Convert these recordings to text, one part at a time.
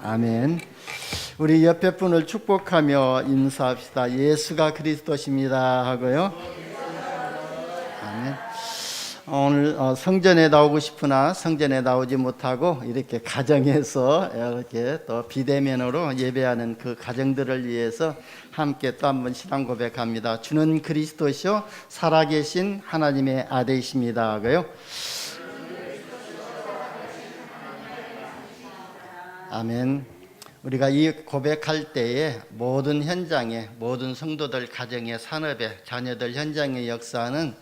아멘. 우리 옆에 분을 축복하며 인사합시다. 예수가 그리스도십니다 하고요. 아멘. 오늘 성전에 나오고 싶으나 성전에 나오지 못하고 이렇게 가정에서 이렇게 또 비대면으로 예배하는 그 가정들을 위해서 함께 또 한번 신앙 고백합니다. 주는 그리스도시요 살아계신 하나님의 아들이십니다 하고요. 아멘. 우리가 이 고백할 때에 모든 현장에, 모든 성도들 가정의 산업에, 자녀들 현장의 역사는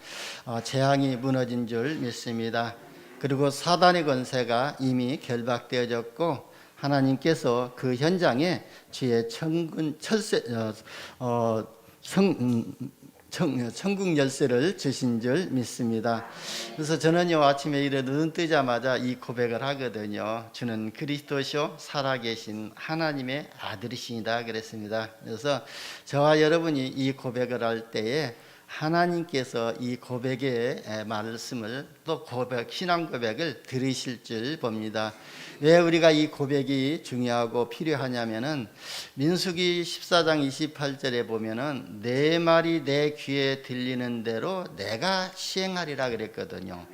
재앙이 무너진 줄 믿습니다. 그리고 사단의 권세가 이미 결박되어졌고 하나님께서 그 현장에 주의 천국 열쇠를 주신 줄 믿습니다. 그래서 저는요 아침에 일어 눈 뜨자마자 이 고백을 하거든요. 주는 그리스도시요 살아계신 하나님의 아들이십니다 그랬습니다. 그래서 저와 여러분이 이 고백을 할 때에 하나님께서 이 고백의 말씀을 또 신앙 고백을 들으실 줄 봅니다. 왜 우리가 이 고백이 중요하고 필요하냐면은 민수기 14장 28절에 보면은 내 말이 내 귀에 들리는 대로 내가 시행하리라 그랬거든요.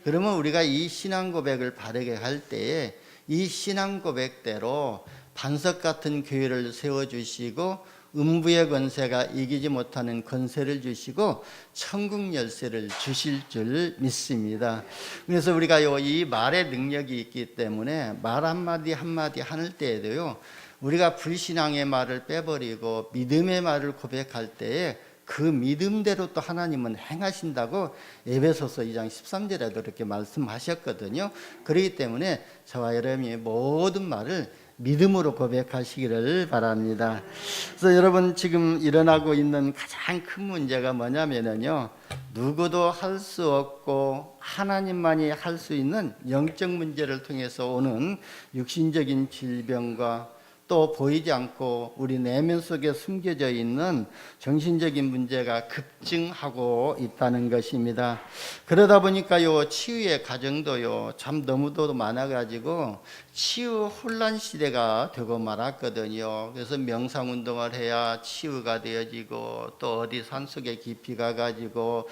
그러면 우리가 이 신앙 고백을 바르게 할 때에 이 신앙 고백대로 반석 같은 교회를 세워주시고 음부의 권세가 이기지 못하는 권세를 주시고 천국 열쇠를 주실 줄 믿습니다. 그래서 우리가 이 말의 능력이 있기 때문에 말 한마디 한마디 하는 때에도요 우리가 불신앙의 말을 빼버리고 믿음의 말을 고백할 때에 그 믿음대로 또 하나님은 행하신다고 에베소서 2장 13절에도 이렇게 말씀하셨거든요. 그렇기 때문에 저와 여러분이 모든 말을 믿음으로 고백하시기를 바랍니다. 그래서 여러분 지금 일어나고 있는 가장 큰 문제가 뭐냐면요 누구도 할 수 없고 하나님만이 할 수 있는 영적 문제를 통해서 오는 육신적인 질병과 또 보이지 않고 우리 내면 속에 숨겨져 있는 정신적인 문제가 급증하고 있다는 것입니다. 그러다 보니까요 치유의 과정도요 참 너무도 많아가지고 치유 혼란 시대가 되고 말았거든요. 그래서 명상 운동을 해야 치유가 되어지고 또 어디 산속에 깊이 가가지고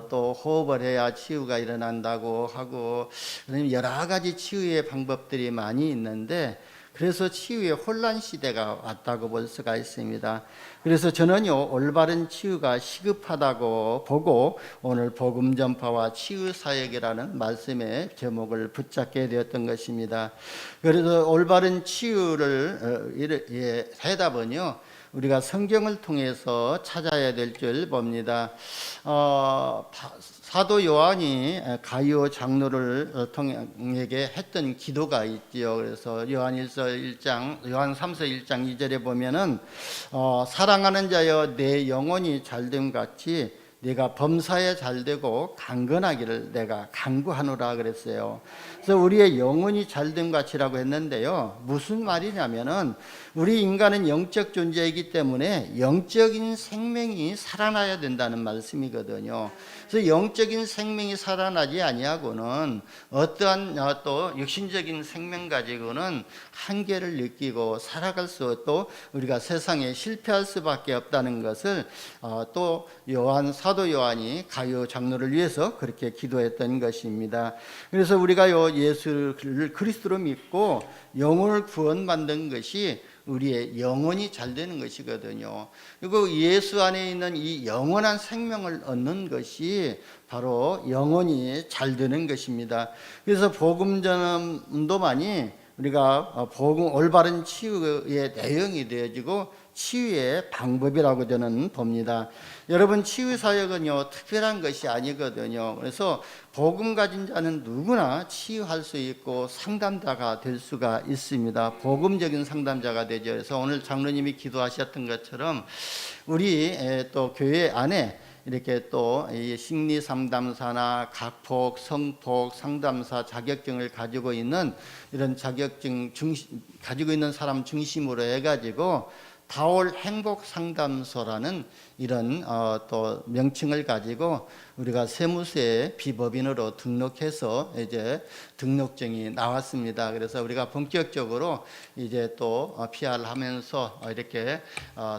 또 호흡을 해야 치유가 일어난다고 하고 여러 가지 치유의 방법들이 많이 있는데 그래서 치유의 혼란 시대가 왔다고 볼 수가 있습니다. 그래서 저는요 올바른 치유가 시급하다고 보고 오늘 복음 전파와 치유 사역이라는 말씀의 제목을 붙잡게 되었던 것입니다. 그래서 올바른 치유를 해답은요 우리가 성경을 통해서 찾아야 될 줄 봅니다. 사도 요한이 가이오 장로를 통에게 했던 기도가 있지요. 그래서 요한 3서 1장 2절에 보면은 사랑하는 자여 내 영혼이 잘됨 같이 네가 범사에 잘되고 강건하기를 내가 간구하노라 그랬어요. 그래서 우리의 영혼이 잘됨 같이라고 했는데요 무슨 말이냐면은 우리 인간은 영적 존재이기 때문에 영적인 생명이 살아나야 된다는 말씀이거든요. 그래서 영적인 생명이 살아나지 아니하고는 어떠한 또 육신적인 생명 가지고는 한계를 느끼고 살아갈 수 또 우리가 세상에 실패할 수밖에 없다는 것을 또 사도 요한이 가이오 장로를 위해서 그렇게 기도했던 것입니다. 그래서 우리가 예수를 그리스도로 믿고 영혼을 구원받는 것이 우리의 영혼이 잘 되는 것이거든요. 그리고 예수 안에 있는 이 영원한 생명을 얻는 것이 바로 영혼이 잘 되는 것입니다. 그래서 복음 전도만이 우리가 올바른 치유의 내용이 되어지고 치유의 방법이라고 저는 봅니다. 여러분 치유 사역은요 특별한 것이 아니거든요. 그래서 복음 가진 자는 누구나 치유할 수 있고 상담자가 될 수가 있습니다. 복음적인 상담자가 되죠. 그래서 오늘 장로님이 기도하셨던 것처럼 우리 또 교회 안에 이렇게 또 심리 상담사나 각폭, 성폭 상담사 자격증을 가지고 있는 이런 자격증 가지고 있는 사람 중심으로 해가지고 다올 행복 상담소라는 이런 또 명칭을 가지고 우리가 세무서에 비법인으로 등록해서 이제 등록증이 나왔습니다. 그래서 우리가 본격적으로 이제 또 PR을 하면서 이렇게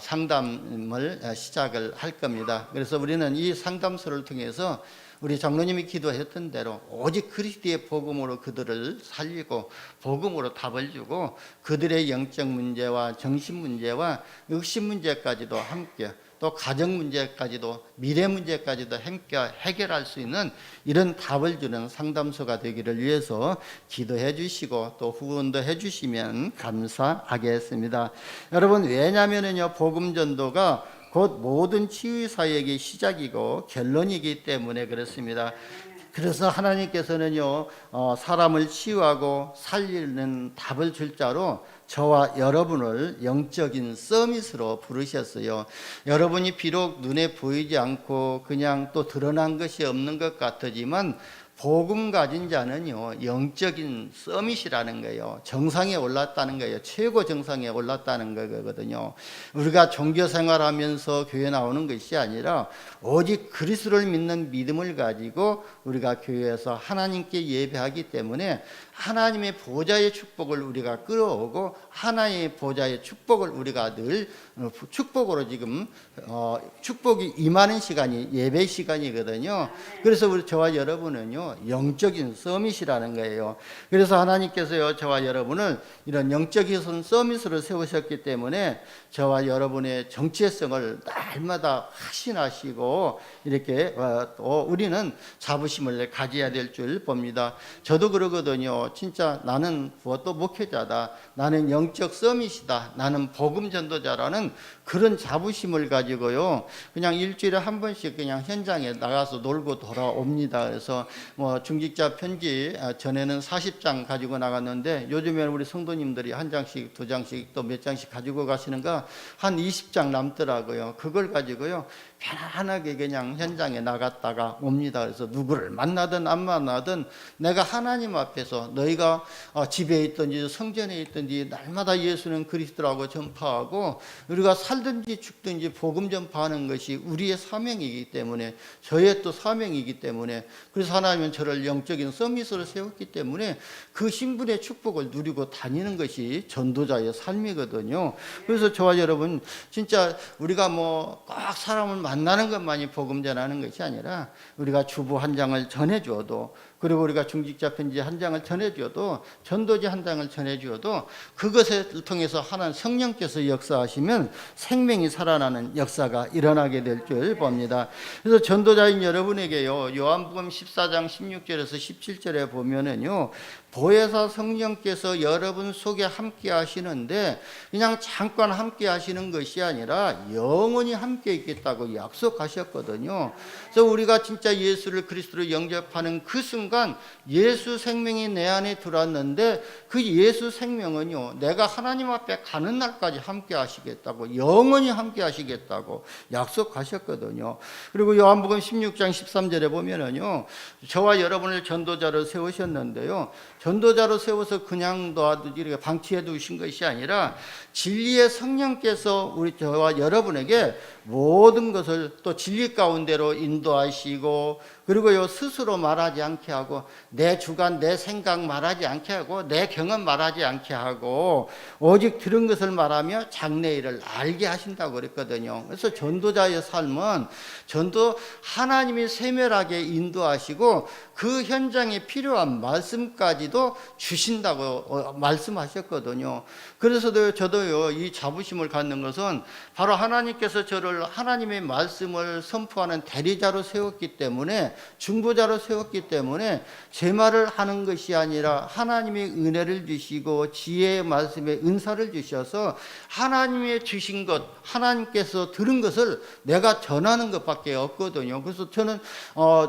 상담을 시작을 할 겁니다. 그래서 우리는 이 상담소를 통해서 우리 장로님이 기도했던 대로 오직 그리스도의 복음으로 그들을 살리고 복음으로 답을 주고 그들의 영적 문제와 정신 문제와 육신 문제까지도 함께 또 가정 문제까지도 미래 문제까지도 함께 해결할 수 있는 이런 답을 주는 상담소가 되기를 위해서 기도해 주시고 또 후원도 해 주시면 감사하겠습니다. 여러분, 왜냐하면요, 복음 전도가 곧 모든 치유 사역의 시작이고 결론이기 때문에 그렇습니다. 그래서 하나님께서는요, 사람을 치유하고 살리는 답을 줄 자로 저와 여러분을 영적인 서밋으로 부르셨어요. 여러분이 비록 눈에 보이지 않고 그냥 또 드러난 것이 없는 것 같지만 복음 가진 자는요, 영적인 서밋이라는 거예요. 정상에 올랐다는 거예요. 최고 정상에 올랐다는 거거든요. 우리가 종교 생활하면서 교회 나오는 것이 아니라 오직 그리스도를 믿는 믿음을 가지고 우리가 교회에서 하나님께 예배하기 때문에 하나님의 보좌의 축복을 우리가 끌어오고 하나님의 보좌의 축복을 우리가 늘 축복으로 지금 축복이 임하는 시간이 예배 시간이거든요. 그래서 우리 저와 여러분은요, 영적인 서밋이라는 거예요. 그래서 하나님께서요, 저와 여러분을 이런 영적인 서밋으로 세우셨기 때문에 저와 여러분의 정체성을 날마다 확신하시고 이렇게 또 우리는 자부심을 가져야 될 줄 봅니다. 저도 그러거든요. 진짜 나는 또 목회자다, 나는 영적 서밋이다, 나는 복음 전도자라는 그런 자부심을 가지고요, 그냥 일주일에 한 번씩 그냥 현장에 나가서 놀고 돌아옵니다. 그래서 뭐 중직자 편지 전에는 40장 가지고 나갔는데 요즘에는 우리 성도님들이 한 장씩 두 장씩 또 몇 장씩 가지고 가시는가 한 20장 남더라고요. 그걸 가지고요 편안하게 그냥 현장에 나갔다가 옵니다. 그래서 누구를 만나든 안 만나든 내가 하나님 앞에서 너희가 집에 있든지 성전에 있든지 날마다 예수는 그리스도라고 전파하고 우리가 살든지 죽든지 복음 전파하는 것이 우리의 사명이기 때문에 저의 또 사명이기 때문에 그래서 하나님은 저를 영적인 서밋으로 세웠기 때문에 그 신분의 축복을 누리고 다니는 것이 전도자의 삶이거든요. 그래서 저와 여러분 진짜 우리가 뭐 꼭 사람을 만나는 것만이 복음 전하는 것이 아니라 우리가 주보 한 장을 전해주어도 그리고 우리가 중직자 편지 한 장을 전해주어도 전도지 한 장을 전해주어도 그것을 통해서 하나님 성령께서 역사하시면 생명이 살아나는 역사가 일어나게 될 줄 봅니다. 그래서 전도자인 여러분에게요, 요한복음 14장 16절에서 17절에 보면은요, 보혜사 성령께서 여러분 속에 함께 하시는데 그냥 잠깐 함께 하시는 것이 아니라 영원히 함께 있겠다고 약속하셨거든요. 그래서 우리가 진짜 예수를 그리스도로 영접하는 그 순간 예수 생명이 내 안에 들어왔는데 그 예수 생명은요, 내가 하나님 앞에 가는 날까지 함께 하시겠다고, 영원히 함께 하시겠다고 약속하셨거든요. 그리고 요한복음 16장 13절에 보면은요, 저와 여러분을 전도자로 세우셨는데요, 전도자로 세워서 그냥 이렇게 방치해 두신 것이 아니라 진리의 성령께서 우리 저와 여러분에게 모든 것을 또 진리 가운데로 인도하시고 그리고요, 스스로 말하지 않게 하고 내 주관 내 생각 말하지 않게 하고 내 경험 말하지 않게 하고 오직 들은 것을 말하며 장래일을 알게 하신다고 그랬거든요. 그래서 전도자의 삶은 전도 하나님이 세밀하게 인도하시고 그 현장에 필요한 말씀까지도 주신다고 말씀하셨거든요. 그래서 저도요, 이 자부심을 갖는 것은 바로 하나님께서 저를 하나님의 말씀을 선포하는 대리자로 세웠기 때문에, 중보자로 세웠기 때문에 제 말을 하는 것이 아니라 하나님의 은혜를 주시고 지혜의 말씀에 은사를 주셔서 하나님의 주신 것, 하나님께서 들은 것을 내가 전하는 것밖에 없거든요. 그래서 저는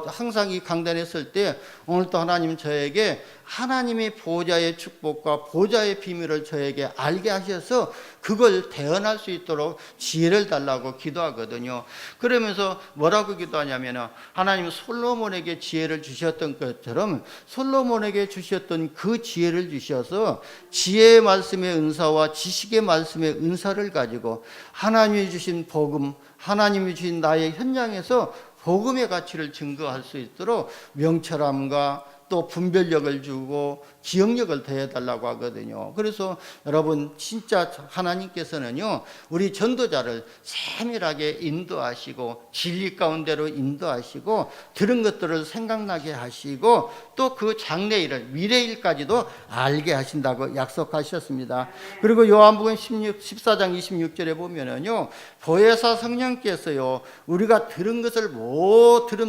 항상 이 강단에 설 때 오늘도 하나님 저에게 하나님의 보좌의 축복과 보좌의 비밀을 저에게 알게 하셔서 그걸 대언할 수 있도록 지혜를 달라고 기도하거든요. 그러면서 뭐라고 기도하냐면 하나님 솔로몬에게 지혜를 주셨던 것처럼 솔로몬에게 주셨던 그 지혜를 주셔서 지혜의 말씀의 은사와 지식의 말씀의 은사를 가지고 하나님이 주신 복음, 하나님이 주신 나의 현장에서 복음의 가치를 증거할 수 있도록 명철함과 또 분별력을 주고 기억력을 더해달라고 하거든요. 그래서 여러분 진짜 하나님께서는요 우리 전도자를 세밀하게 인도하시고 진리 가운데로 인도하시고 들은 것들을 생각나게 하시고 또 그 장래일을 미래일까지도 알게 하신다고 약속하셨습니다. 그리고 요한복음 14장 26절에 보면은요 보혜사 성령께서요 우리가 들은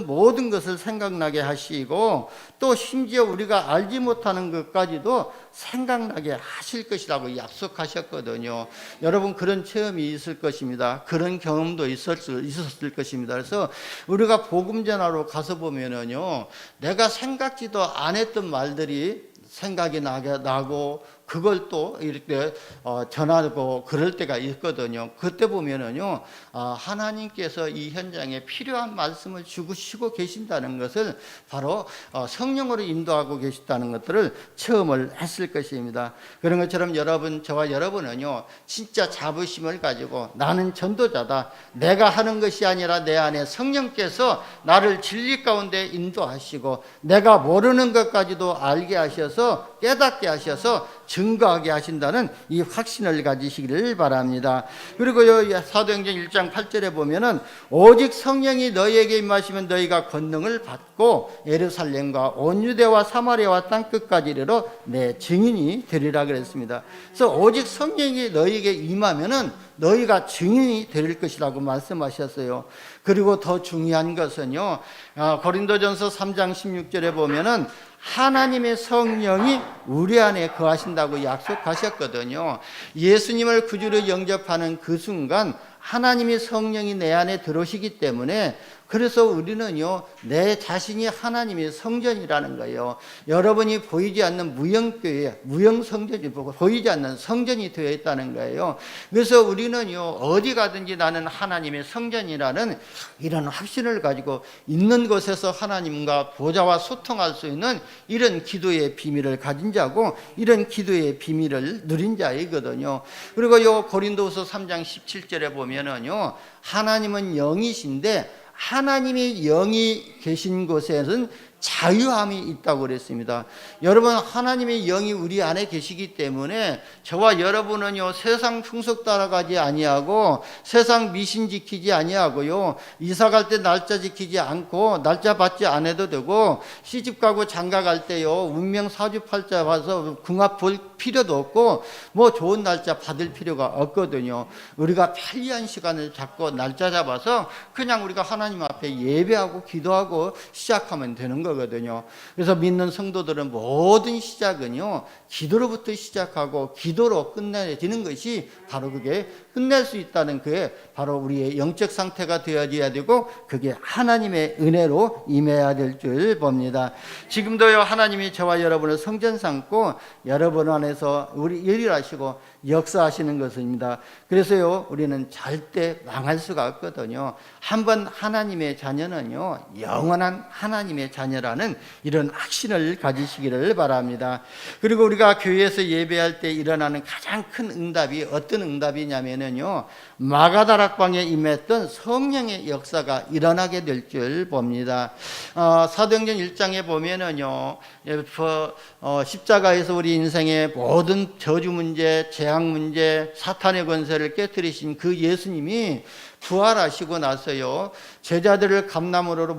모든 것을 생각나게 하시고 또 심지어 우리가 알지 못하는 것까지도 생각나게 하실 것이라고 약속하셨거든요. 여러분 그런 체험이 있을 것입니다. 그런 경험도 있었을 것입니다. 그래서 우리가 복음 전하러 가서 보면은요 내가 생각지도 안 했던 말들이 생각이 나고 그걸 또 이렇게 전하고 그럴 때가 있거든요. 그때 보면은요 하나님께서 이 현장에 필요한 말씀을 주시고 계신다는 것을 바로 성령으로 인도하고 계시다는 것들을 체험을 했을 것입니다. 그런 것처럼 저와 여러분은요 진짜 자부심을 가지고 나는 전도자다, 내가 하는 것이 아니라 내 안에 성령께서 나를 진리 가운데 인도하시고 내가 모르는 것까지도 알게 하셔서 깨닫게 하셔서 증거하게 하신다는 이 확신을 가지시기를 바랍니다. 그리고 사도행전 1장 8절에 보면은 오직 성령이 너희에게 임하시면 너희가 권능을 받고 예루살렘과 온 유대와 사마리아와 땅끝까지 이르러 내 증인이 되리라 그랬습니다. 그래서 오직 성령이 너희에게 임하면은 너희가 증인이 될 것이라고 말씀하셨어요. 그리고 더 중요한 것은요 고린도전서 3장 16절에 보면은 하나님의 성령이 우리 안에 거하신다고 약속하셨거든요. 예수님을 구주로 영접하는 그 순간 하나님의 성령이 내 안에 들어오시기 때문에 그래서 우리는요 내 자신이 하나님의 성전이라는 거예요. 여러분이 보이지 않는 무형교회, 무형성전이 보이지 않는 성전이 되어 있다는 거예요. 그래서 우리는요 어디 가든지 나는 하나님의 성전이라는 이런 확신을 가지고 있는 곳에서 하나님과 보좌와 소통할 수 있는 이런 기도의 비밀을 가진 자고 이런 기도의 비밀을 누린 자이거든요. 그리고 요 고린도후서 3장 17절에 보면은요 하나님은 영이신데 하나님의 영이 계신 곳에는 자유함이 있다고 그랬습니다. 여러분 하나님의 영이 우리 안에 계시기 때문에 저와 여러분은요 세상 풍속 따라가지 아니하고 세상 미신 지키지 아니하고요 이사 갈 때 날짜 지키지 않고 날짜 받지 않아도 되고 시집 가고 장가 갈 때요 운명 사주팔자 봐서 궁합 볼 필요도 없고 뭐 좋은 날짜 받을 필요가 없거든요. 우리가 편리한 시간을 잡고 날짜 잡아서 그냥 우리가 하나님 앞에 예배하고 기도하고 시작하면 되는 거거든요. 그래서 믿는 성도들은 모든 시작은요 기도로부터 시작하고 기도로 끝내지는 것이 바로 그게 끝낼 수 있다는 그게 바로 우리의 영적 상태가 되어져야 되고 그게 하나님의 은혜로 임해야 될 줄 봅니다. 지금도요 하나님이 저와 여러분을 성전 삼고 여러분 안에서 우리 일하시고 역사하시는 것입니다. 그래서요 우리는 절대 망할 수가 없거든요. 한번 하나님의 자녀는요 영원한 하나님의 자녀라는 이런 확신을 가지시기를 바랍니다. 그리고 우리가 교회에서 예배할 때 일어나는 가장 큰 응답이 어떤 응답이냐면요 마가다락방에 임했던 성령의 역사가 일어나게 될 줄 봅니다. 사도행전 1장에 보면은요 십자가에서 우리 인생의 모든 저주 문제, 재앙 문제, 사탄의 권세를 깨뜨리신 그 예수님이 부활하시고 나서요 제자들을 감람으로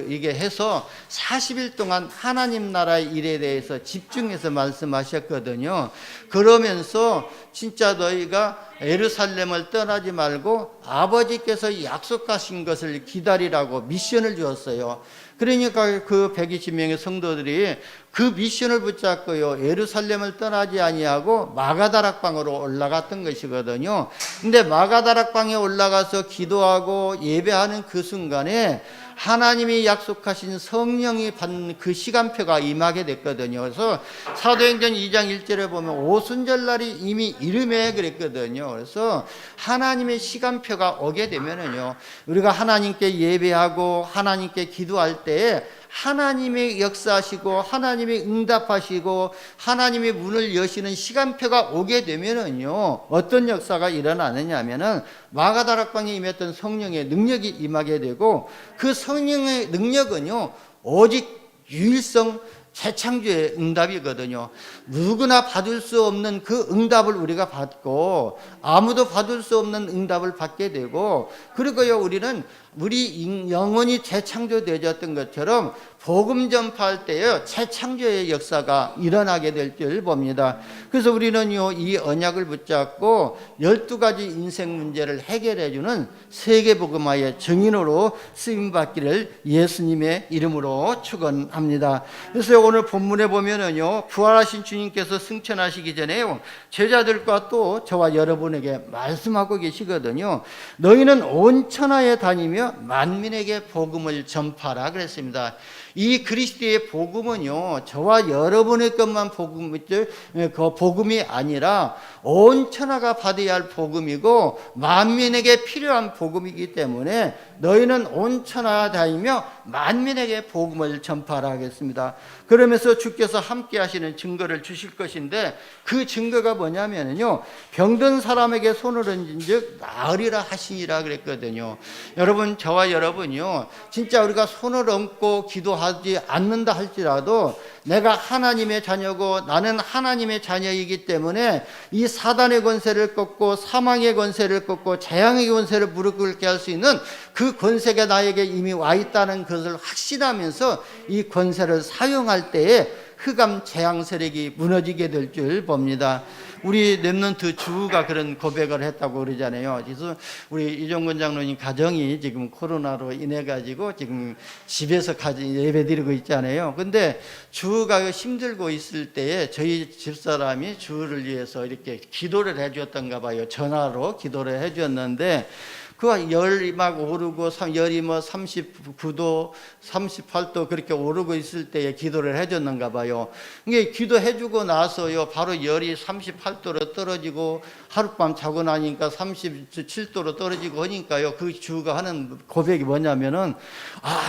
이게 해서 40일 동안 하나님 나라의 일에 대해서 집중해서 말씀하셨거든요. 그러면서 진짜 너희가 예루살렘을 떠나지 말고 아버지께서 약속하신 것을 기다리라고 미션을 주었어요. 그러니까 그 120명의 성도들이 그 미션을 붙잡고요 예루살렘을 떠나지 아니하고 마가다락방으로 올라갔던 것이거든요. 근데 마가다락방에 올라가서 기도하고 예배하는 그 순간에 하나님이 약속하신 성령이 받는 그 시간표가 임하게 됐거든요. 그래서 사도행전 2장 1절에 보면 오순절날이 이미 이름에 그랬거든요. 그래서 하나님의 시간표가 오게 되면은요, 우리가 하나님께 예배하고 하나님께 기도할 때에 하나님의 역사하시고 하나님의 응답하시고 하나님의 문을 여시는 시간표가 오게 되면은요, 어떤 역사가 일어나느냐 하면은 마가다락방에 임했던 성령의 능력이 임하게 되고, 그 성령의 능력은요 오직 유일성 재창조의 응답이거든요. 누구나 받을 수 없는 그 응답을 우리가 받고, 아무도 받을 수 없는 응답을 받게 되고, 그리고요 우리는 우리 영혼이 재창조되어졌던 것처럼 복음 전파할 때요 재창조의 역사가 일어나게 될 줄 봅니다. 그래서 우리는요 이 언약을 붙잡고 12가지 인생 문제를 해결해 주는 세계복음화의 증인으로 쓰임받기를 예수님의 이름으로 축원합니다. 그래서 오늘 본문에 보면은요, 부활하신 주님께서 승천하시기 전에요 제자들과 또 저와 여러분에게 말씀하고 계시거든요. 너희는 온 천하에 다니며 만민에게 복음을 전파하라 그랬습니다. 이 그리스도의 복음은요 저와 여러분의 것만 복음이 아니라 온 천하가 받아야 할 복음이고 만민에게 필요한 복음이기 때문에 너희는 온 천하 다니며 만민에게 복음을 전파하라 하겠습니다. 그러면서 주께서 함께 하시는 증거를 주실 것인데, 그 증거가 뭐냐면요, 병든 사람에게 손을 얹은 즉 나으리라 하시니라 그랬거든요. 여러분, 저와 여러분요 진짜 우리가 손을 얹고 기도하지 않는다 할지라도 내가 하나님의 자녀고 나는 하나님의 자녀이기 때문에 이 사단의 권세를 꺾고 사망의 권세를 꺾고 재앙의 권세를 무릎 꿇게 할 수 있는 그 권세가 나에게 이미 와 있다는 것을 확신하면서 이 권세를 사용할 때에 흑암 재앙 세력이 무너지게 될 줄 봅니다. 우리 렘넌트 주가 그런 고백을 했다고 그러잖아요. 그래서 우리 이종근 장로님 가정이 지금 코로나로 인해 가지고 지금 집에서 예배드리고 있잖아요. 근데 주가 힘들고 있을 때에 저희 집사람이 주를 위해서 이렇게 기도를 해주었던가 봐요. 전화로 기도를 해주었는데, 그 열이 막 오르고 열이 뭐 39도 38도 그렇게 오르고 있을 때에 기도를 해줬는가 봐요. 이게 기도해주고 나서요 바로 열이 38도로 떨어지고 하룻밤 자고 나니까 37도로 떨어지고 하니까요, 그 주가 하는 고백이 뭐냐면은,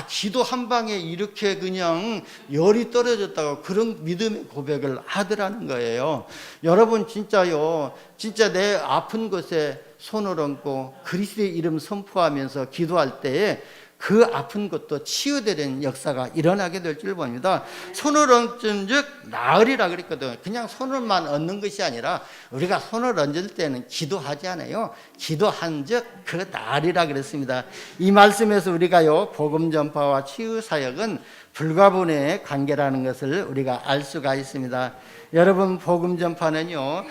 기도 한 방에 이렇게 그냥 열이 떨어졌다고 그런 믿음의 고백을 하더라는 거예요. 여러분, 진짜요, 진짜 내 아픈 곳에 손을 얹고 그리스도의 이름 선포하면서 기도할 때에 그 아픈 것도 치유되는 역사가 일어나게 될 줄 봅니다. 손을 얹은 즉 나으리라 그랬거든요. 그냥 손을만 얹는 것이 아니라 우리가 손을 얹을 때는 기도하지 않아요. 기도한 즉 그 나으리라 그랬습니다. 이 말씀에서 우리가요 복음 전파와 치유 사역은 불가분의 관계라는 것을 우리가 알 수가 있습니다. 여러분, 복음 전파는요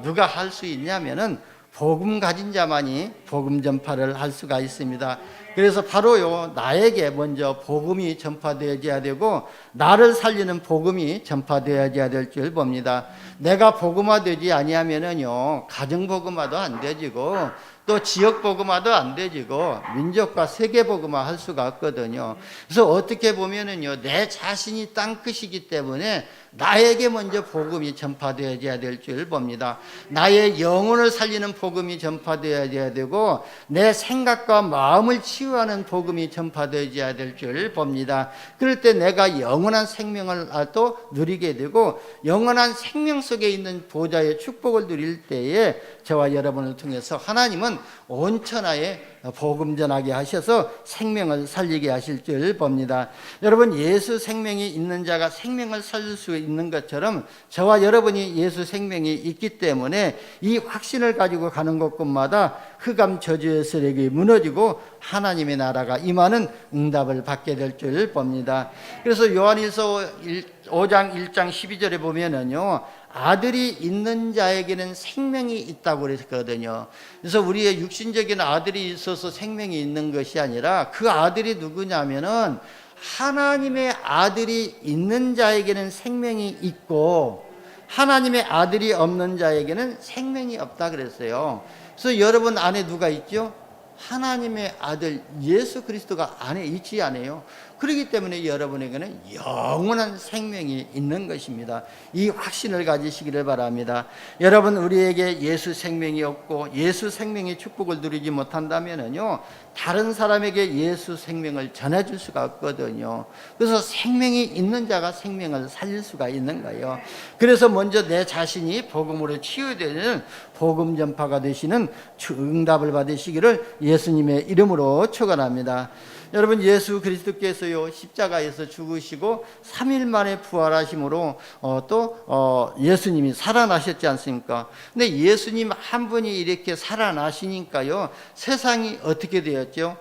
누가 할 수 있냐면은 복음 가진 자만이 복음 전파를 할 수가 있습니다. 그래서 바로요 나에게 먼저 복음이 전파되어야 되고 나를 살리는 복음이 전파되어야 될 줄 봅니다. 내가 복음화되지 아니하면은요 가정 복음화도 안 되지고 또 지역 복음화도 안 되지고 민족과 세계 복음화 할 수가 없거든요. 그래서 어떻게 보면은요 내 자신이 땅끝이기 때문에 나에게 먼저 복음이 전파되어야 될 줄 봅니다. 나의 영혼을 살리는 복음이 전파되어야 되고 내 생각과 마음을 치유하는 복음이 전파되어야 될 줄 봅니다. 그럴 때 내가 영원한 생명을 또 누리게 되고 영원한 생명 속에 있는 보좌의 축복을 누릴 때에 저와 여러분을 통해서 하나님은 온 천하에 복음 전하게 하셔서 생명을 살리게 하실 줄 봅니다. 여러분, 예수 생명이 있는 자가 생명을 살릴 수 있는 것처럼 저와 여러분이 예수 생명이 있기 때문에 이 확신을 가지고 가는 곳곳마다 흑암 저주의 세력이 무너지고 하나님의 나라가 임하는 응답을 받게 될 줄 봅니다. 그래서 요한일서 5장 1장 12절에 보면은요 아들이 있는 자에게는 생명이 있다고 그랬거든요. 그래서 우리의 육신적인 아들이 있어서 생명이 있는 것이 아니라 그 아들이 누구냐면은 하나님의 아들이 있는 자에게는 생명이 있고 하나님의 아들이 없는 자에게는 생명이 없다 그랬어요. 그래서 여러분 안에 누가 있죠? 하나님의 아들 예수 그리스도가 안에 있지 않아요. 그렇기 때문에 여러분에게는 영원한 생명이 있는 것입니다. 이 확신을 가지시기를 바랍니다. 여러분, 우리에게 예수 생명이 없고 예수 생명의 축복을 누리지 못한다면요, 다른 사람에게 예수 생명을 전해줄 수가 없거든요. 그래서 생명이 있는 자가 생명을 살릴 수가 있는 거예요. 그래서 먼저 내 자신이 복음으로 치유되는 복음 전파가 되시는 응답을 받으시기를 예수님의 이름으로 축원합니다. 여러분, 예수 그리스도께서요 십자가에서 죽으시고 3일 만에 부활하심으로 또 예수님이 살아나셨지 않습니까? 근데 예수님 한 분이 이렇게 살아나시니까요, 세상이 어떻게 되었죠?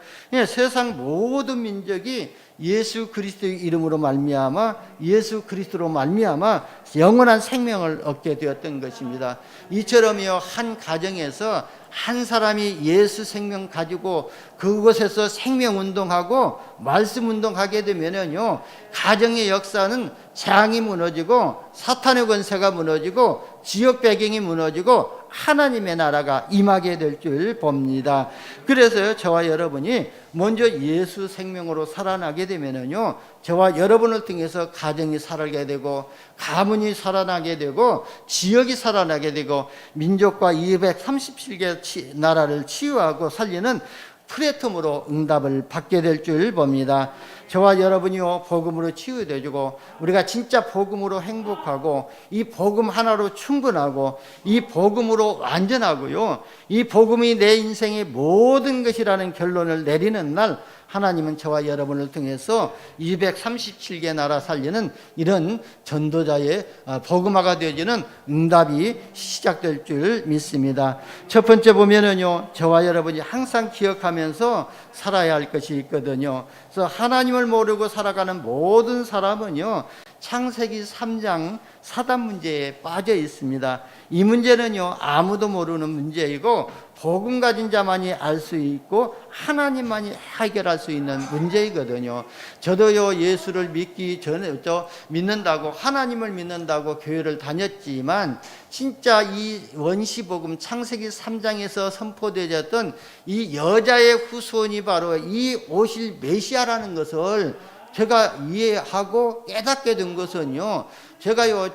세상 모든 민족이 예수 그리스도의 이름으로 말미암아, 예수 그리스도로 말미암아 영원한 생명을 얻게 되었던 것입니다. 이처럼요, 한 가정에서 한 사람이 예수 생명 가지고 그곳에서 생명 운동하고 말씀 운동하게 되면요, 가정의 역사는 재앙이 무너지고 사탄의 권세가 무너지고 지역 배경이 무너지고 하나님의 나라가 임하게 될 줄 봅니다. 그래서요, 저와 여러분이 먼저 예수 생명으로 살아나게 되면요, 저와 여러분을 통해서 가정이 살아나게 되고 가문이 살아나게 되고 지역이 살아나게 되고 민족과 237개 나라를 치유하고 살리는 플랫폼으로 응답을 받게 될 줄 봅니다. 저와 여러분이요, 복음으로 치유되고 우리가 진짜 복음으로 행복하고 이 복음 하나로 충분하고 이 복음으로 완전하고요, 이 복음이 내 인생의 모든 것이라는 결론을 내리는 날, 하나님은 저와 여러분을 통해서 237개 나라 살리는 이런 전도자의 복음화가 되어지는 응답이 시작될 줄 믿습니다. 첫 번째 보면은요, 저와 여러분이 항상 기억하면서 살아야 할 것이 있거든요. 그래서 하나님을 모르고 살아가는 모든 사람은요, 창세기 3장 사단 문제에 빠져 있습니다. 이 문제는요, 아무도 모르는 문제이고 복음 가진 자만이 알 수 있고 하나님만이 해결할 수 있는 문제이거든요. 저도요, 예수를 믿기 전에 믿는다고, 하나님을 믿는다고 교회를 다녔지만 진짜 이 원시복음 창세기 3장에서 선포되었던 이 여자의 후손이 바로 이 오실 메시아라는 것을 제가 이해하고 깨닫게 된 것은요, 제가요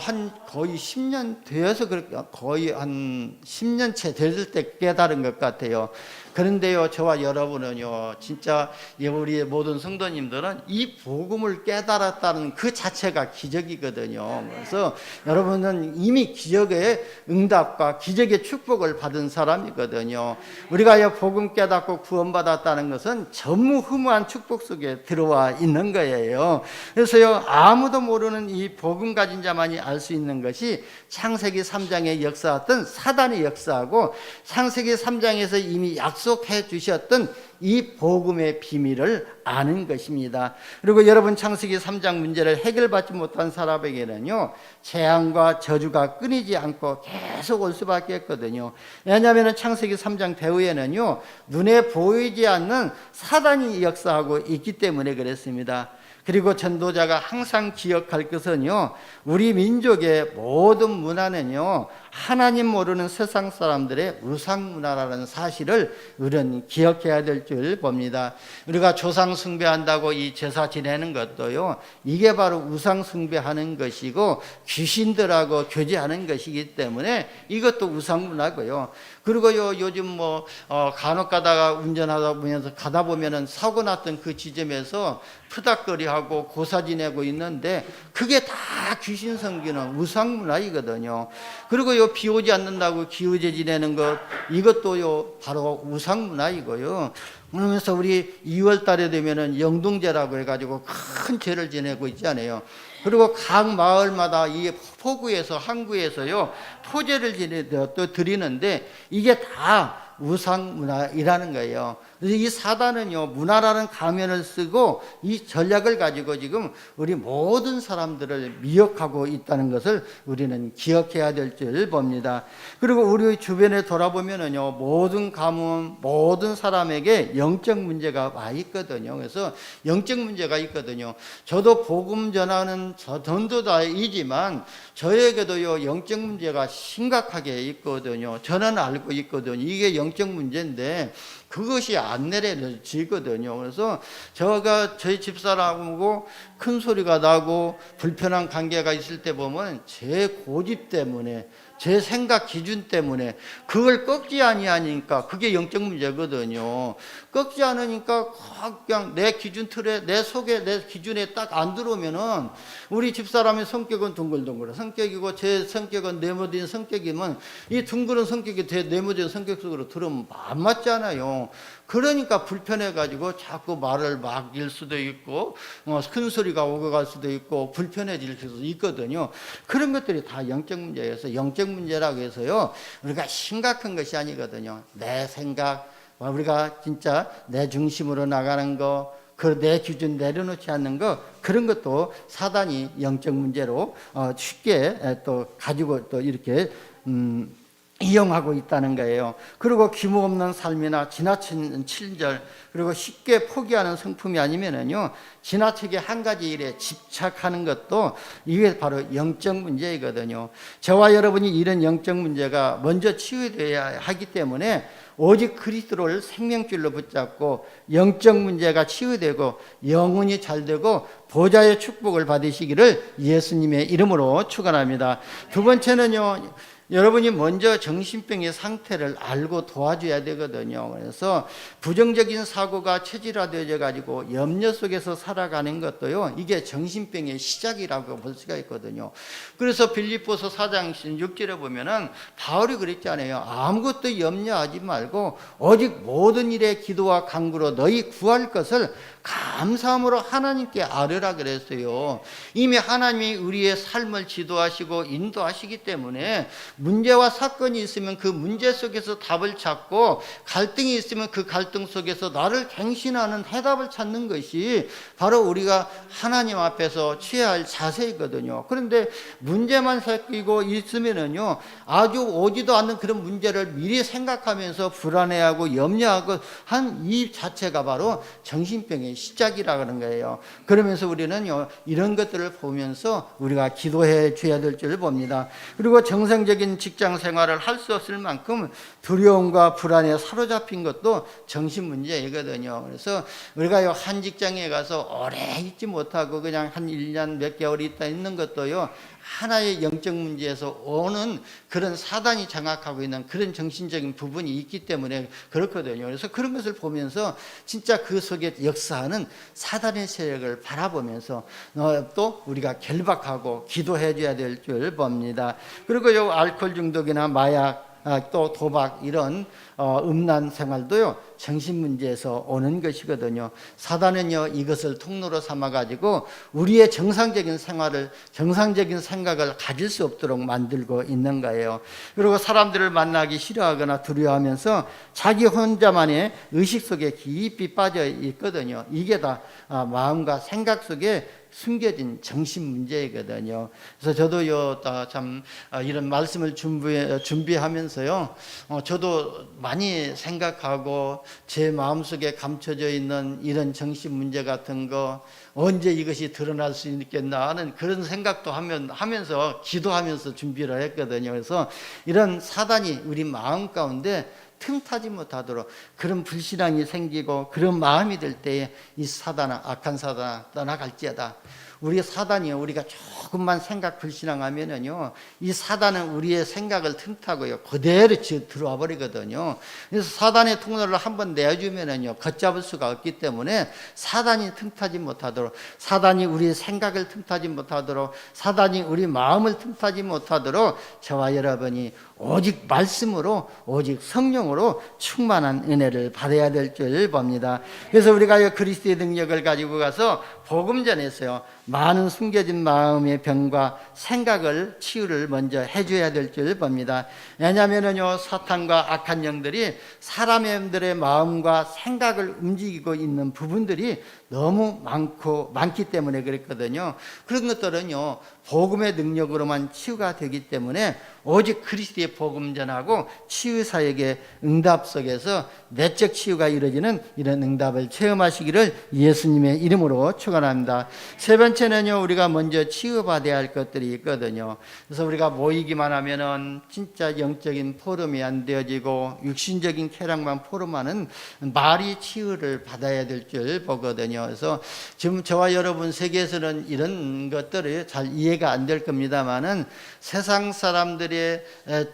한 거의 10년 되어서 거의 한 10년째 됐을 때 깨달은 것 같아요. 그런데요, 저와 여러분은요, 진짜 우리의 모든 성도님들은 이 복음을 깨달았다는 그 자체가 기적이거든요. 그래서 여러분은 이미 기적의 응답과 기적의 축복을 받은 사람이거든요. 우리가 복음 깨닫고 구원받았다는 것은 전무후무한 축복 속에 들어와 있는 거예요. 그래서요, 아무도 모르는 이 복음 가진 자만이 알 수 있는 것이 창세기 3장의 역사였던 사단의 역사하고 창세기 3장에서 이미 약속해 주셨던 이 복음의 비밀을 아는 것입니다. 그리고 여러분, 창세기 3장 문제를 해결받지 못한 사람에게는요, 재앙과 저주가 끊이지 않고 계속 올 수밖에 없거든요. 왜냐하면 창세기 3장 배후에는요, 눈에 보이지 않는 사단이 역사하고 있기 때문에 그렇습니다. 그리고 전도자가 항상 기억할 것은요, 우리 민족의 모든 문화는요, 하나님 모르는 세상 사람들의 우상 문화라는 사실을 우리는 기억해야 될 줄 봅니다. 우리가 조상 숭배한다고 이 제사 지내는 것도요, 이게 바로 우상 숭배하는 것이고 귀신들하고 교제하는 것이기 때문에 이것도 우상 문화고요. 그리고요, 요즘 간혹 가다가 운전하다 보면서 가다 보면은 사고 났던 그 지점에서 푸닥거리하고 고사 지내고 있는데 그게 다 귀신 섬기는 우상 문화이거든요. 그리고요, 비 오지 않는다고 기우제 지내는 것, 이것도요 바로 우상 문화이고요. 그러면서 우리 2월 달에 되면은 영동제라고 해가지고 큰 제를 지내고 있잖아요. 그리고 각 마을마다 이 포구에서 항구에서요 토제를 또 드리는데 이게 다 우상 문화이라는 거예요. 그래서 이 사단은요, 문화라는 가면을 쓰고 이 전략을 가지고 지금 우리 모든 사람들을 미혹하고 있다는 것을 우리는 기억해야 될 줄 봅니다. 그리고 우리 주변에 돌아보면은요, 모든 가문, 모든 사람에게 영적 문제가 와 있거든요. 그래서 영적 문제가 있거든요. 저도 복음 전하는 전도자이지만 저에게도요, 영적 문제가 심각하게 있거든요. 저는 알고 있거든요. 이게 영적 문제인데 그것이 안 내려지거든요. 그래서 저희 집사람하고 큰 소리가 나고 불편한 관계가 있을 때 보면 제 고집 때문에, 제 생각 기준 때문에 그걸 꺾지 아니하니까 그게 영적 문제거든요. 꺾지 않으니까 그냥 내 기준 틀에, 내 속에, 내 기준에 딱 안 들어오면은 우리 집사람의 성격은 둥글둥글한 성격이고 제 성격은 네모진 성격이면 이 둥그런 성격이 제 네모진 성격 속으로 들어오면 안 맞잖아요. 그러니까 불편해가지고 자꾸 말을 막일 수도 있고 큰 소리가 오고 갈 수도 있고 불편해질 수도 있거든요. 그런 것들이 다 영적 문제여서 영적 문제라고 해서요 우리가 심각한 것이 아니거든요. 내 생각, 우리가 진짜 내 중심으로 나가는 거, 그 내 기준 내려놓지 않는 거, 그런 것도 사단이 영적 문제로 쉽게 또 가지고 또 이렇게 이용하고 있다는 거예요. 그리고 규모 없는 삶이나 지나친 친절, 그리고 쉽게 포기하는 성품이 아니면은요 지나치게 한 가지 일에 집착하는 것도 이게 바로 영적 문제이거든요. 저와 여러분이 이런 영적 문제가 먼저 치유되어야 하기 때문에 오직 그리스도를 생명줄로 붙잡고 영적 문제가 치유되고 영혼이 잘되고 보좌의 축복을 받으시기를 예수님의 이름으로 축원합니다. 두 번째는요, 여러분이 먼저 정신병의 상태를 알고 도와줘야 되거든요. 그래서 부정적인 사고가 체질화되어 가지고 염려 속에서 살아가는 것도요, 이게 정신병의 시작이라고 볼 수가 있거든요. 그래서 빌립보서 4장 6절에 보면은 바울이 그랬잖아요. 아무것도 염려하지 말고 오직 모든 일에 기도와 간구로 너희 구할 것을 감사함으로 하나님께 아뢰라 그랬어요. 이미 하나님이 우리의 삶을 지도하시고 인도하시기 때문에 문제와 사건이 있으면 그 문제 속에서 답을 찾고, 갈등이 있으면 그 갈등 속에서 나를 갱신하는 해답을 찾는 것이 바로 우리가 하나님 앞에서 취해야 할 자세이거든요. 그런데 문제만 생기고 있으면은요 아주 오지도 않는 그런 문제를 미리 생각하면서 불안해하고 염려하고 한 이 자체가 바로 정신병의 시작이라 그런 거예요. 그러면서 우리는요 이런 것들을 보면서 우리가 기도해 줘야 될 줄 봅니다. 그리고 정상적인 직장 생활을 할 수 없을 만큼 두려움과 불안에 사로잡힌 것도 정신 문제이거든요. 그래서 우리가 한 직장에 가서 오래 있지 못하고 그냥 한 1년 몇 개월 있다 있는 것도요 하나의 영적 문제에서 오는 그런 사단이 장악하고 있는 그런 정신적인 부분이 있기 때문에 그렇거든요. 그래서 그런 것을 보면서 진짜 그 속에 역사하는 사단의 세력을 바라보면서 또 우리가 결박하고 기도해 줘야 될 줄 봅니다. 그리고 요 알코올 중독이나 마약, 또 도박, 이런 음란 생활도요 정신 문제에서 오는 것이거든요. 사단은요 이것을 통로로 삼아 가지고 우리의 정상적인 생활을, 정상적인 생각을 가질 수 없도록 만들고 있는 거예요. 그리고 사람들을 만나기 싫어하거나 두려워하면서 자기 혼자만의 의식 속에 깊이 빠져 있거든요. 이게 다 마음과 생각 속에 숨겨진 정신 문제이거든요. 그래서 저도요 참 이런 말씀을 준비하면서요 저도 많이 생각하고 제 마음속에 감춰져 있는 이런 정신 문제 같은 거 언제 이것이 드러날 수 있겠나 하는 그런 생각도 하면서 기도하면서 준비를 했거든요. 그래서 이런 사단이 우리 마음 가운데 틈타지 못하도록 그런 불신앙이 생기고 그런 마음이 들 때에 이 사단아, 악한 사단아 떠나갈지어다. 우리 사단이요, 우리가 조금만 생각 불신앙하면은요 이 사단은 우리의 생각을 틈타고요 그대로 들어와 버리거든요. 그래서 사단의 통로를 한번 내주면은요 걷잡을 수가 없기 때문에 사단이 틈타지 못하도록, 사단이 우리의 생각을 틈타지 못하도록, 사단이 우리 마음을 틈타지 못하도록 저와 여러분이 오직 말씀으로, 오직 성령으로 충만한 은혜를 받아야 될 줄 봅니다. 그래서 우리가 그리스도의 능력을 가지고 가서 복음 전했어요. 많은 숨겨진 마음의 병과 생각을 치유를 먼저 해줘야 될 줄 봅니다. 왜냐하면요 사탄과 악한 영들이 사람들의 마음과 생각을 움직이고 있는 부분들이 너무 많기 때문에 그랬거든요. 그런 것들은요 복음의 능력으로만 치유가 되기 때문에 오직 그리스도의 복음 전하고 치유 사역의 응답 속에서 내적 치유가 이루어지는 이런 응답을 체험하시기를 예수님의 이름으로 축원합니다. 세 번째는요, 우리가 먼저 치유받아야 할 것들이 있거든요. 그래서 우리가 모이기만 하면은 진짜 영적인 포럼이 안 되어지고 육신적인 쾌락만 포럼하는 말이 치유를 받아야 될 줄 보거든요. 그래서 지금 저와 여러분 세계에서는 이런 것들이 잘 이해가 안 될 겁니다만은 세상 사람들이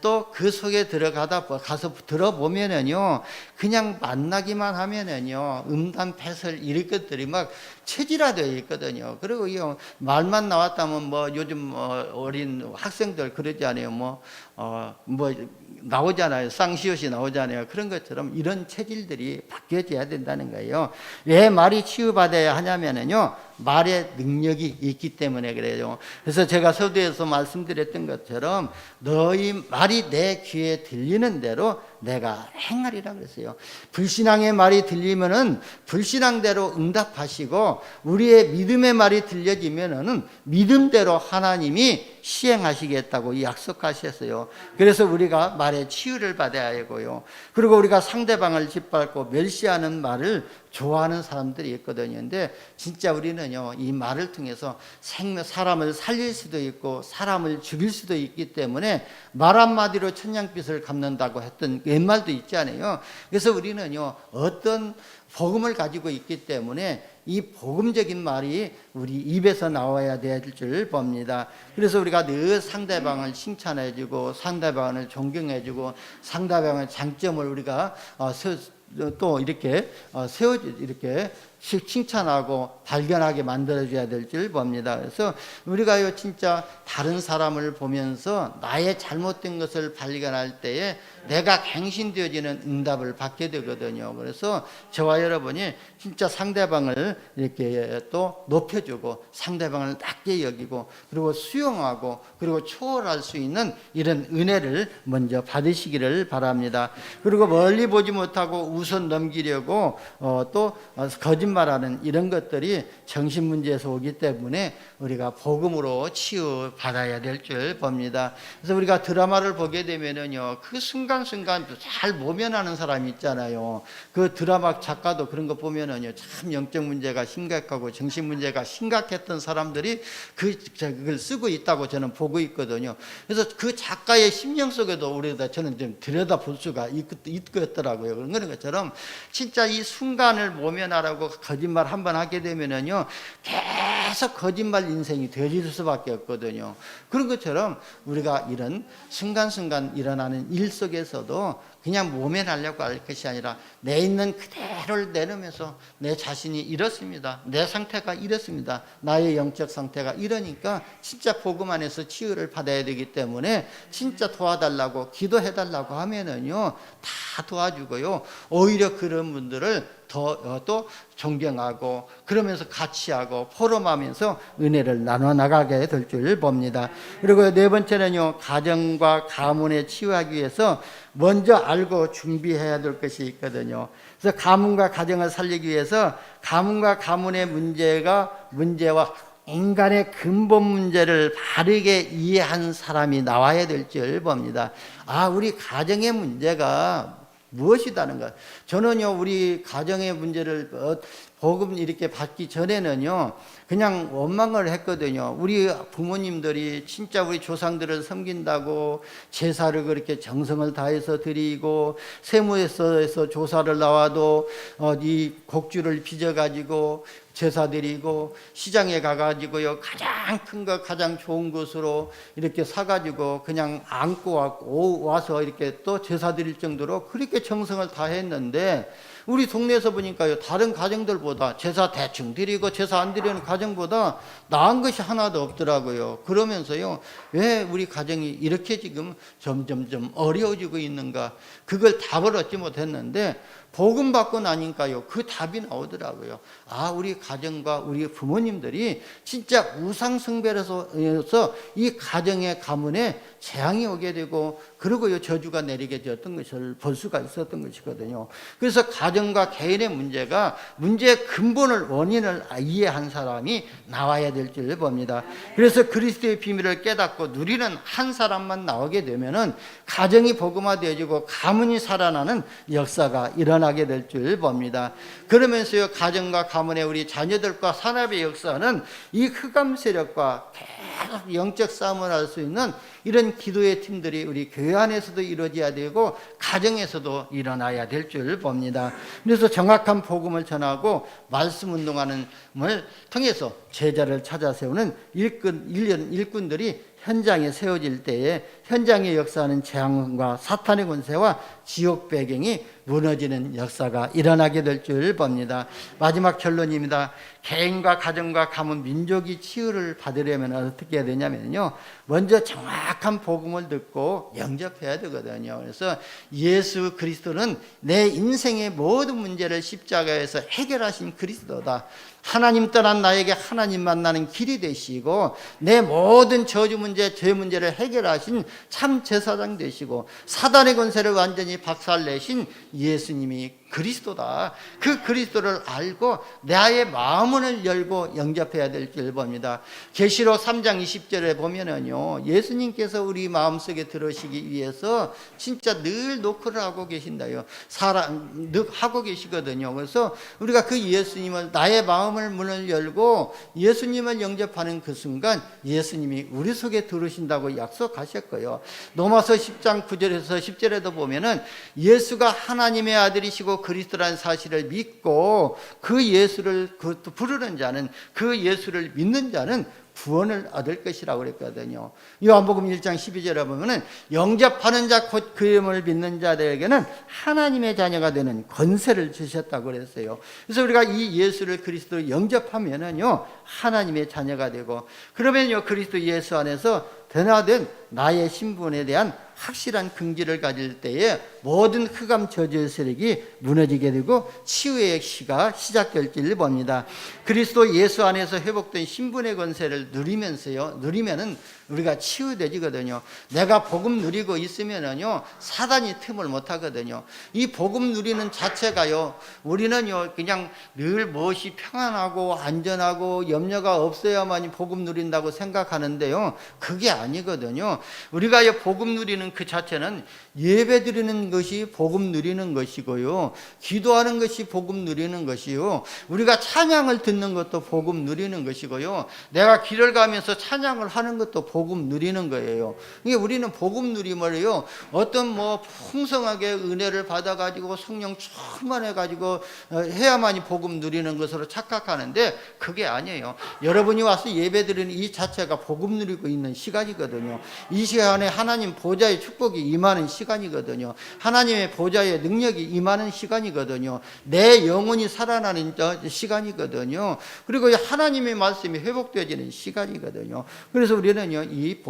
또 그 속에 가서 들어보면은요, 그냥 만나기만 하면은요, 음담패설 이런 것들이 막 체질화되어 있거든요. 그리고 이 말만 나왔다면 뭐 요즘 어린 학생들 그러지 않아요. 뭐 나오잖아요. 쌍시옷이 나오잖아요. 그런 것처럼 이런 체질들이 바뀌어져야 된다는 거예요. 왜 말이 치유받아야 하냐면은요, 말의 능력이 있기 때문에 그래요. 그래서 제가 서두에서 말씀드렸던 것처럼 너희 말이 내 귀에 들리는 대로 내가 행하리라 그랬어요. 불신앙의 말이 들리면은 불신앙대로 응답하시고, 우리의 믿음의 말이 들려지면은 믿음대로 하나님이 시행하시겠다고 약속하셨어요. 그래서 우리가 말의 치유를 받아야 하고요. 그리고 우리가 상대방을 짓밟고 멸시하는 말을 좋아하는 사람들이 있거든요. 근데 진짜 우리는요, 이 말을 통해서 사람을 살릴 수도 있고 사람을 죽일 수도 있기 때문에 말 한마디로 천냥빚을 갚는다고 했던 옛말도 있지 않아요. 그래서 우리는요, 어떤 복음을 가지고 있기 때문에 이 복음적인 말이 우리 입에서 나와야 될 줄 봅니다. 그래서 우리가 늘 상대방을 칭찬해주고 상대방을 존경해주고 상대방의 장점을 우리가 또 이렇게 이렇게 칭찬하고 발견하게 만들어줘야 될 줄 봅니다. 그래서 우리가요, 진짜 다른 사람을 보면서 나의 잘못된 것을 발견할 때에 내가 갱신되어지는 응답을 받게 되거든요. 그래서 저와 여러분이 진짜 상대방을 이렇게 또 높여주고 상대방을 낮게 여기고 그리고 수용하고 그리고 초월할 수 있는 이런 은혜를 먼저 받으시기를 바랍니다. 그리고 멀리 보지 못하고 우선 넘기려고 또 거짓말하는 이런 것들이 정신 문제에서 오기 때문에 우리가 복음으로 치유받아야 될 줄 봅니다. 그래서 우리가 드라마를 보게 되면은요, 그 순간순간 잘 모면하는 사람이 있잖아요. 그 드라마 작가도 그런 거 보면은요, 참 영적 문제가 심각하고 정신 문제가 심각했던 사람들이 그걸 쓰고 있다고 저는 보고 있거든요. 그래서 그 작가의 심령 속에도 우리가 저는 좀 들여다볼 수가 있겠더라고요. 그런 것처럼 진짜 이 순간을 모면하라고 거짓말 한번 하게 되면은요, 계속 거짓말 인생이 되어질 수밖에 없거든요. 그런 것처럼 우리가 이런 순간순간 일어나는 일 속에서도 그냥 모면하려고 할 것이 아니라 내 있는 그대로를 내놓으면서 내 자신이 이렇습니다. 내 상태가 이렇습니다. 나의 영적 상태가 이러니까 진짜 복음 안에서 치유를 받아야 되기 때문에 진짜 도와달라고 기도해달라고 하면은요, 다 도와주고요. 오히려 그런 분들을 또 존경하고 그러면서 같이 하고 포럼하면서 은혜를 나눠 나가게 될 줄 봅니다. 그리고 네 번째는요, 가정과 가문에 치유하기 위해서 먼저 알고 준비해야 될 것이 있거든요. 그래서 가문과 가정을 살리기 위해서 가문과 가문의 문제와 인간의 근본 문제를 바르게 이해한 사람이 나와야 될 줄 봅니다. 우리 가정의 문제가 무엇이다는 것. 저는요, 우리 가정의 문제를 복음 이렇게 받기 전에는요, 그냥 원망을 했거든요. 우리 부모님들이 진짜 우리 조상들을 섬긴다고 제사를 그렇게 정성을 다해서 드리고 세무에서 조사를 나와도 이 곡주를 빚어가지고 제사 드리고 시장에 가가지고요, 가장 큰 거 가장 좋은 것으로 이렇게 사가지고 그냥 안고 와서 이렇게 또 제사 드릴 정도로 그렇게 정성을 다했는데, 우리 동네에서 보니까요, 다른 가정들보다 제사 대충 드리고 제사 안 드리는 가정보다 나은 것이 하나도 없더라고요. 그러면서요, 왜 우리 가정이 이렇게 지금 점점점 어려워지고 있는가, 그걸 답을 얻지 못했는데 복음 받고 나니까요, 그 답이 나오더라고요. 우리 가정과 우리 부모님들이 진짜 우상 숭배로서 이 가정의 가문에 재앙이 오게 되고 그리고 저주가 내리게 되었던 것을 볼 수가 있었던 것이거든요. 그래서 가정과 개인의 문제의 근본을 원인을 이해한 사람이 나와야 될 줄 봅니다. 그래서 그리스도의 비밀을 깨닫고 누리는 한 사람만 나오게 되면은 가정이 복음화되어지고 가문이 살아나는 역사가 일어나게 될 줄 봅니다. 그러면서요, 가정과 가문의 우리 자녀들과 산업의 역사는 이 흑암 세력과 계속 영적 싸움을 할 수 있는 이런 기도의 팀들이 우리 교회 안에서도 이루어져야 되고 가정에서도 일어나야 될 줄 봅니다. 그래서 정확한 복음을 전하고 말씀 운동하는 걸 통해서 제자를 찾아 세우는 일꾼들이 현장에 세워질 때에 현장에 역사하는 재앙과 사탄의 권세와 지옥 배경이 무너지는 역사가 일어나게 될 줄 봅니다. 마지막 결론입니다. 개인과 가정과 가문, 민족이 치유를 받으려면 어떻게 해야 되냐면요, 먼저 정확한 복음을 듣고 영접해야 되거든요. 그래서 예수 그리스도는 내 인생의 모든 문제를 십자가에서 해결하신 그리스도다. 하나님 떠난 나에게 하나님 만나는 길이 되시고 내 모든 저주 문제, 죄 문제를 해결하신 참 제사장 되시고 사단의 권세를 완전히 박살내신 예수님이 그리스도다. 그 그리스도를 알고 나의 마음을 열고 영접해야 될 줄 봅니다. 계시록 3장 20절에 보면은요, 예수님께서 우리 마음속에 들어오시기 위해서 진짜 늘 노크를 하고 계신다요. 늘 하고 계시거든요. 그래서 우리가 그 예수님을, 나의 마음을 문을 열고 예수님을 영접하는 그 순간 예수님이 우리 속에 들어오신다고 약속하셨고요. 로마서 10장 9절에서 10절에도 보면은 예수가 하나님의 아들이시고 그리스도라는 사실을 믿고 그 예수를 부르는 자는, 그 예수를 믿는 자는 구원을 얻을 것이라고 그랬거든요. 요한복음 1장 12절에 보면은 영접하는 자 곧 그 이름을 믿는 자들에게는 하나님의 자녀가 되는 권세를 주셨다고 그랬어요. 그래서 우리가 이 예수를 그리스도를 영접하면은요, 하나님의 자녀가 되고, 그러면요, 그리스도 예수 안에서 변화된 나의 신분에 대한 확실한 긍지를 가질 때에 모든 흑암 저주의 세력이 무너지게 되고 치유의 시가 시작될 줄 봅니다. 그리스도 예수 안에서 회복된 신분의 권세를 누리면은 우리가 치유되지거든요. 내가 복음 누리고 있으면은요, 사단이 틈을 못 하거든요. 이 복음 누리는 자체가요, 우리는요, 그냥 늘 무엇이 평안하고 안전하고 염려가 없어야만이 복음 누린다고 생각하는데요, 그게 아니거든요. 우리가 복음 누리는 그 자체는 예배 드리는 것이 복음 누리는 것이고요, 기도하는 것이 복음 누리는 것이요, 우리가 찬양을 듣는 것도 복음 누리는 것이고요, 내가 길을 가면서 찬양을 하는 것도 복음 누리는 거예요. 이게 우리는 복음 누림을요, 어떤 풍성하게 은혜를 받아가지고 성령 충만해가지고 해야만이 복음 누리는 것으로 착각하는데 그게 아니에요. 여러분이 와서 예배 드리는 이 자체가 복음 누리고 있는 시간이거든요. 이 시간에 하나님 보좌의 축복이 임하는 시간이거든요. 하나님의 보좌의 능력이 임하는 시간이거든요. 내 영혼이 살아나는 시간이거든요. 그리고 하나님의 말씀이 회복되어지는 시간이거든요. 그래서 우리는요, 이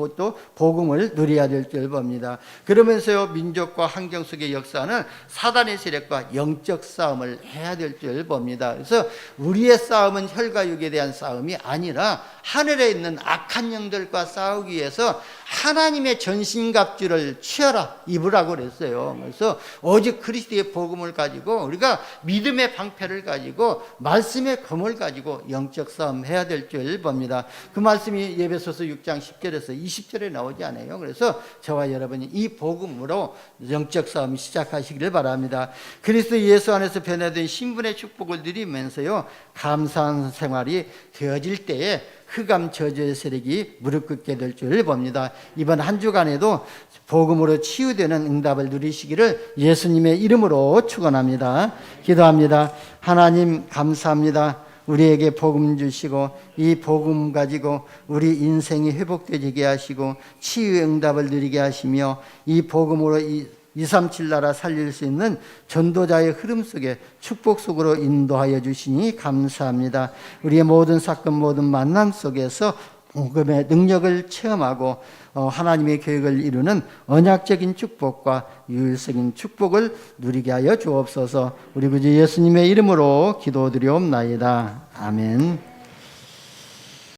복음을 누려야 될 줄 봅니다. 그러면서요, 민족과 환경 속의 역사는 사단의 세력과 영적 싸움을 해야 될 줄 봅니다. 그래서 우리의 싸움은 혈과 육에 대한 싸움이 아니라 하늘에 있는 악한 영들과 싸우기 위해서 하나님의 전신갑주를 취하라, 입으라고 그랬어요. 그래서 오직 그리스도의 복음을 가지고 우리가 믿음의 방패를 가지고 말씀의 검을 가지고 영적 싸움 해야 될 줄 봅니다. 그 말씀이 에베소서 6장 10절에서 20절에 나오지 않아요. 그래서 저와 여러분이 이 복음으로 영적 싸움 시작하시기를 바랍니다. 그리스도 예수 안에서 변화된 신분의 축복을 누리면서요, 감사한 생활이 되어질 때에 흑암 저주의 세력이 무릎 꿇게 될 줄 봅니다. 이번 한 주간에도 복음으로 치유되는 응답을 누리시기를 예수님의 이름으로 축원합니다. 기도합니다. 하나님 감사합니다. 우리에게 복음 주시고 이 복음 가지고 우리 인생이 회복되게 하시고 치유의 응답을 누리게 하시며 이 복음으로 237 나라 살릴 수 있는 전도자의 흐름 속에 축복 속으로 인도하여 주시니 감사합니다. 우리의 모든 사건 모든 만남 속에서 복음의 능력을 체험하고 하나님의 계획을 이루는 언약적인 축복과 유일적인 축복을 누리게 하여 주옵소서. 우리 구주 예수님의 이름으로 기도드리옵나이다. 아멘.